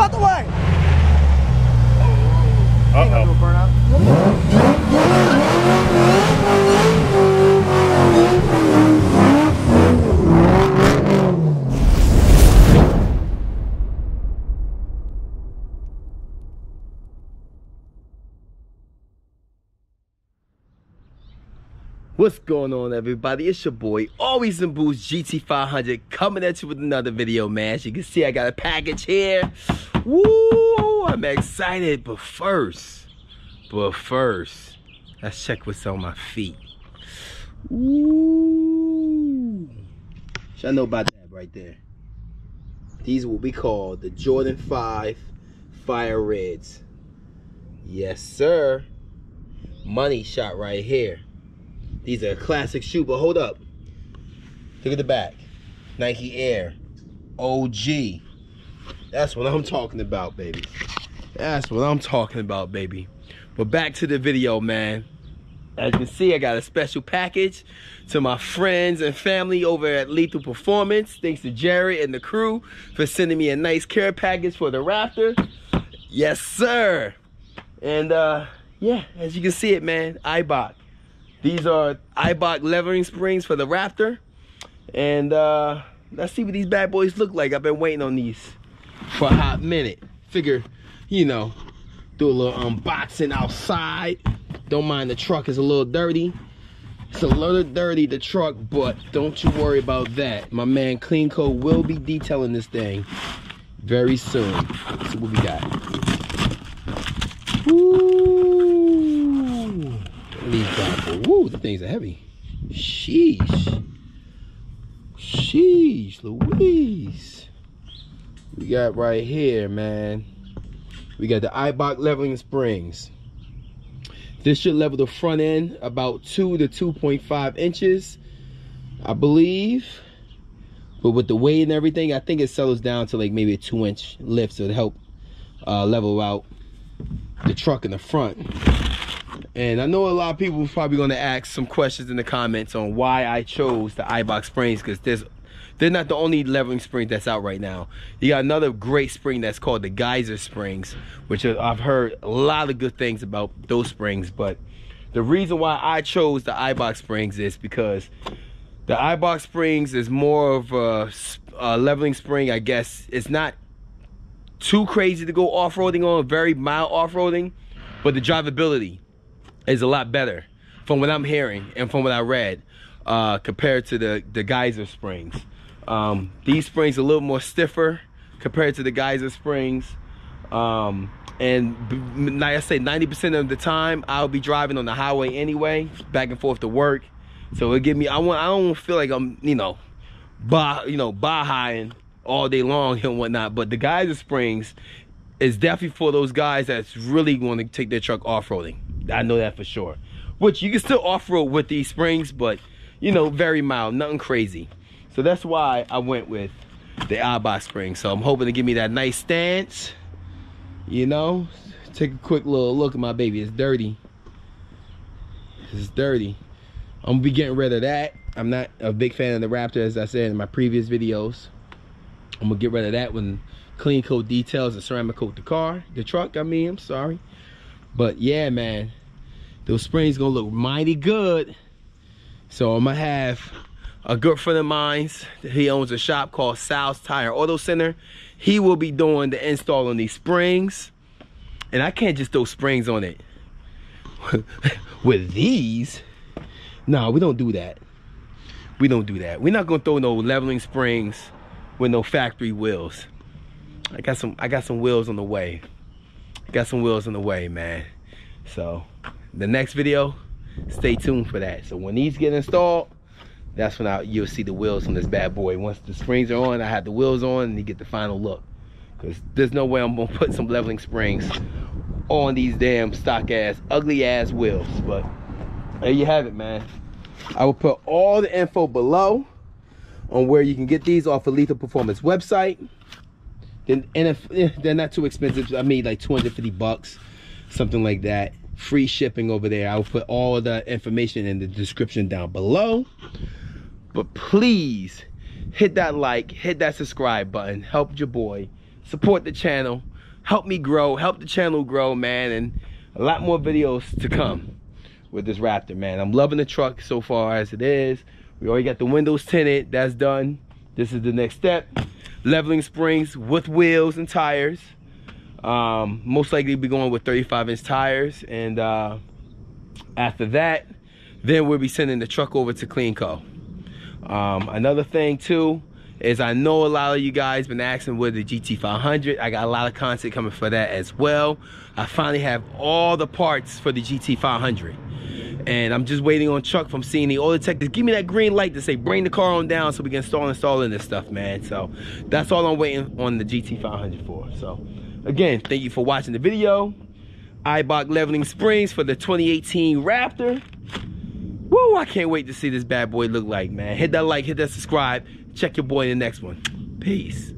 out the way! Uh-oh. Burnout. What's going on, everybody? It's your boy, Always in Boost GT500, coming at you with another video, man. As you can see, I got a package here. Woo! I'm excited, but first, let's check what's on my feet. Ooh! Y'all know about that right there. These are what we call the Jordan 5 Fire Reds. Yes, sir. Money shot right here. These are a classic shoe, but hold up. Look at the back. Nike Air. OG. That's what I'm talking about, baby. That's what I'm talking about, baby. But back to the video, man. As you can see, I got a special package to my friends and family over at Lethal Performance. Thanks to Jared and the crew for sending me a nice care package for the Raptor. Yes, sir. And, yeah, as you can see it, man, Eibach. These are Eibach leveling springs for the Raptor. And let's see what these bad boys look like. I've been waiting on these for a hot minute. Figure, you know, do a little unboxing outside. Don't mind the truck is a little dirty. It's a little dirty, the truck, but don't you worry about that. My man Clean Coat will be detailing this thing very soon. Let's see what we got. Woo! These bad boys. Woo, the things are heavy. Sheesh. Sheesh, Louise. We got right here, man. We got the Eibach leveling springs. This should level the front end about 2 to 2.5 inches, I believe. But with the weight and everything, I think it settles down to like maybe a 2-inch lift, so to help level out the truck in the front. And I know a lot of people are probably going to ask some questions in the comments on why I chose the Eibach springs, because they're not the only leveling spring that's out right now. You got another great spring that's called the Geyser springs, which I've heard a lot of good things about those springs. But the reason why I chose the Eibach springs is because the Eibach springs is more of a leveling spring. I guess it's not too crazy to go off-roading on, very mild off-roading, but the drivability is a lot better from what I'm hearing and from what I read compared to the Geyser springs. These springs are a little more stiffer compared to the Geyser springs. And like I say, 90% of the time I'll be driving on the highway anyway, back and forth to work. So it give me, I don't feel like I'm, bahighing all day long and whatnot. But the Geyser springs is definitely for those guys that's really going to take their truck off-roading. I know that for sure. Which you can still off-road with these springs, but very mild, nothing crazy. So that's why I went with the Eibach springs. So I'm hoping to give me that nice stance. Take a quick little look at my baby. It's dirty. It's dirty. I'm gonna be getting rid of that. I'm not a big fan of the Raptor, as I said in my previous videos. I'm gonna get rid of that when Clean Coat details and ceramic coat the truck. I'm sorry. But yeah, man, those springs gonna look mighty good. So I'm gonna have a good friend of mine. He owns a shop called Sal's Tire Auto Center. He will be doing the install on these springs. And I can't just throw springs on it with these. No, we don't do that. We don't do that. We're not gonna throw no leveling springs with no factory wheels. I got some wheels on the way. Got some wheels on the way, man. So the next video, stay tuned for that. So when these get installed, that's when you'll see the wheels on this bad boy. Once the springs are on, I have the wheels on and you get the final look. Because there's no way I'm gonna put some leveling springs on these damn stock ass, ugly ass wheels. But there you have it, man. I will put all the info below on where you can get these off of Lethal Performance website. And if they're not too expensive, I made like 250 bucks, something like that. Free shipping over there. I will put all of the information in the description down below. But please hit that like, hit that subscribe button, help your boy, support the channel. help me grow, help the channel grow, man, and a lot more videos to come with this Raptor, man. I'm loving the truck so far as it is. We already got the windows tinted, that's done. This is the next step. Leveling springs with wheels and tires. Most likely be going with 35-inch tires, and after that, then we'll be sending the truck over to CleanCo. Another thing too is I know a lot of you guys been asking with the GT500. I got a lot of content coming for that as well. I finally have all the parts for the GT500. And I'm just waiting on Chuck from C&D Autotech to give me that green light to say bring the car on down so we can start installing this stuff, man. So that's all I'm waiting on the GT500 for. So again, thank you for watching the video. Eibach leveling springs for the 2018 Raptor. Woo, I can't wait to see this bad boy look like, man. Hit that like, hit that subscribe. Check your boy in the next one. Peace.